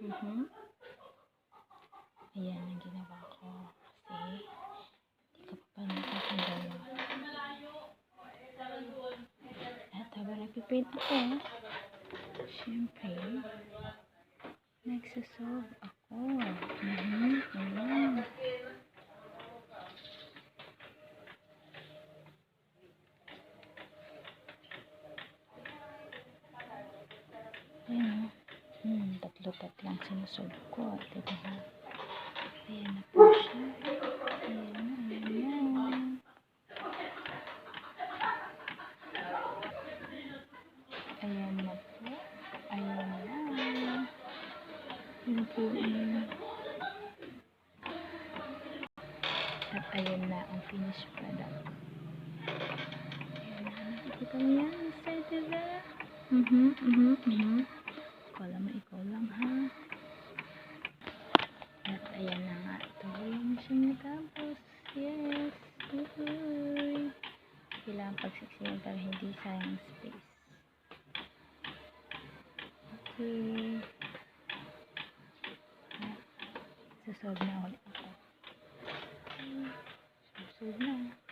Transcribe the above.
Mhm. Ayan ang ginawa ko. Kasi, hindi ka pa nakakagawa. At habang nagpipaint ako, syempre, nagsasolve ako. Ayan. Ayan. Tatlo-tat lang sinusolve ko. Diba? Ayan na po siya. Ayan na. Ayan na po. Ayan na. Ayan po. At ayan na ang finished product. Ayan na. Nakikita mo yan? Sir, diba? Ikaw lang ha. At ayan na nga. Ito yung siya natapos. Yes. Uhuy. Kailangan pagsiksiyan para hindi sayang space. Okay. At sasolve na ulit ako. Sasolve na.